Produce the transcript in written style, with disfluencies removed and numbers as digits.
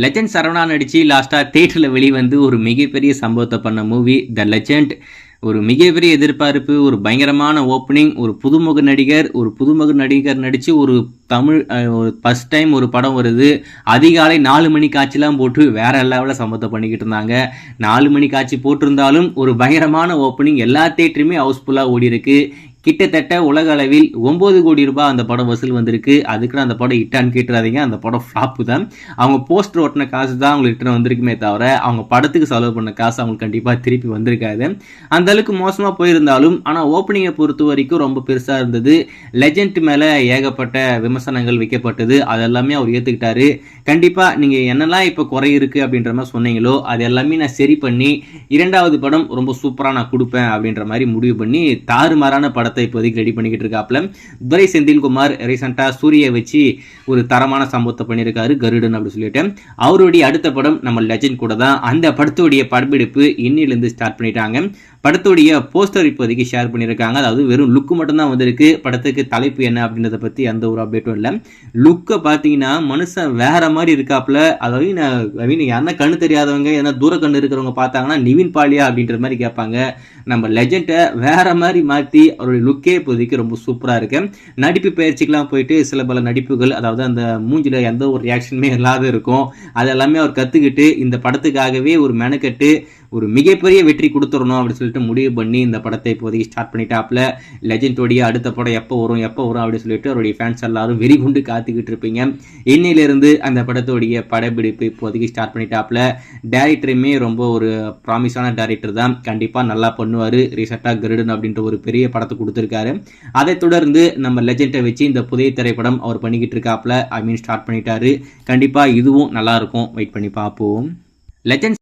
Legend Saravana நடிச்சு லாஸ்ட்டாக தேட்டரில் வெளிவந்து ஒரு மிகப்பெரிய சம்பவத்தை பண்ண மூவி த லெஜண்ட். ஒரு மிகப்பெரிய எதிர்பார்ப்பு, ஒரு பயங்கரமான ஓப்பனிங், ஒரு புதுமுக நடிகர் நடித்து ஒரு தமிழ் ஒரு ஃபஸ்ட் டைம் ஒரு படம் வருது. அதிகாலை 4 மணி காட்சிலாம் போட்டு வேற லெவலில் சம்பவத்தை பண்ணிக்கிட்டு இருந்தாங்க. 4 மணி காட்சி போட்டிருந்தாலும் ஒரு பயங்கரமான ஓப்பனிங், எல்லா தேட்டருமே ஹவுஸ்ஃபுல்லாக ஓடி இருக்கு. கிட்டத்தட்ட உலக அளவில் 9 கோடி ரூபாய் அந்த படம் வசூல் வந்திருக்கு. அதுக்குன்னு அந்த படம் ஹிட்டான்னு கேட்டுறாதீங்க, அந்த படம் ஃப்ளாப்பு தான். அவங்க போஸ்டர் ஓட்டின காசு தான் அவங்களுக்கு ரிட்டர்ன் வந்திருக்குமே தவிர அவங்க படத்துக்கு செலவு பண்ண காசு அவங்களுக்கு கண்டிப்பாக திருப்பி வந்திருக்காது. அந்த அளவுக்கு மோசமாக போயிருந்தாலும் ஆனால் ஓப்பனிங்கை பொறுத்த வரைக்கும் ரொம்ப பெருசாக இருந்தது. லெஜண்ட் மேலே ஏகப்பட்ட விமர்சனங்கள் வைக்கப்பட்டது, அதெல்லாமே அவர் ஏற்றுக்கிட்டாரு. கண்டிப்பாக நீங்கள் என்னெல்லாம் இப்போ குறை இருக்குது அப்படின்ற மாதிரி சொன்னீங்களோ அது எல்லாமே நான் சரி பண்ணி 2வது படம் ரொம்ப சூப்பராக நான் கொடுப்பேன் அப்படின்ற மாதிரி முடிவு பண்ணி தாறுமாறான படத்தை இப்போதைக்கு ரெடி பண்ணிக்கிட்டு இருக்காப்ல. துரை செந்தில்குமார் ரீசெண்டா சூரிய வச்சு ஒரு தரமான சம்பவத்தை பண்ணியிருக்காரு, கருடன் அப்படி சொல்லிட்டு. அவருடைய அடுத்த படம் நம்ம லெஜண்ட் கூட தான். அந்த படத்துடைய படப்பிடிப்பு இன்னிலிருந்து ஸ்டார்ட் பண்ணிட்டாங்க. படத்துடைய போஸ்டர் இப்போதைக்கு ஷேர் பண்ணியிருக்காங்க. அதாவது வெறும் லுக்கு மட்டும்தான் வந்திருக்கு. படத்துக்கு தலைப்பு என்ன அப்படின்றத பற்றி எந்த ஒரு அப்டேட்டும் இல்லை. லுக்கை பார்த்தீங்கன்னா மனுஷன் வேற மாதிரி இருக்காப்புல. அதாவது யாருன்னா கண்ணு தெரியாதவங்க, ஏன்னா தூர கண்ணு இருக்கிறவங்க பார்த்தாங்கன்னா நிவின் பாலியா அப்படின்ற மாதிரி கேட்பாங்க. நம்ம லெஜெண்டை வேற மாதிரி மாற்றி அவருடைய லுக்கே இப்போதைக்கு ரொம்ப சூப்பராக இருக்கு. நடிப்பு பயிற்சிக்கெல்லாம் போயிட்டு சில பல நடிப்புகள், அதாவது அந்த மூஞ்சில எந்த ஒரு ரியாக்ஷனுமே இல்லாத இருக்கும், அதெல்லாமே அவர் கற்றுக்கிட்டு இந்த படத்துக்காகவே ஒரு மெனக்கெட்டு ஒரு மிகப்பெரிய வெற்றி கொடுத்துடணும் அப்படின்னு சொல்லிட்டு முடிவு பண்ணி இந்த படத்தை இப்போதைக்கு ஸ்டார்ட் பண்ணிட்டாப்ல. லெஜெண்டோடைய அடுத்த படம் எப்போ வரும் அப்படின்னு சொல்லிட்டு அவருடைய ஃபேன்ஸ் எல்லாரும் வெறிகுண்டு காத்துக்கிட்டு இருப்பீங்க. இன்னையிலிருந்து அந்த படத்துடைய படப்பிடிப்பு இப்போதைக்கு ஸ்டார்ட் பண்ணிட்டாப்ல. டேரக்டருமே ரொம்ப ஒரு ப்ராமிஸான டேரக்டர் தான், கண்டிப்பாக நல்லா பண்ணுவார். ரீசெண்டாக கருடன் அப்படின்ற ஒரு பெரிய படத்தை கொடுத்துருக்காரு. அதை தொடர்ந்து நம்ம லெஜெண்டை வச்சு இந்த புதிய திரைப்படம் அவர் பண்ணிக்கிட்டு இருக்காப்ல, ஸ்டார்ட் பண்ணிட்டாரு. கண்டிப்பாக இதுவும் நல்லா இருக்கும், வெயிட் பண்ணி பார்ப்போம். லெஜண்ட்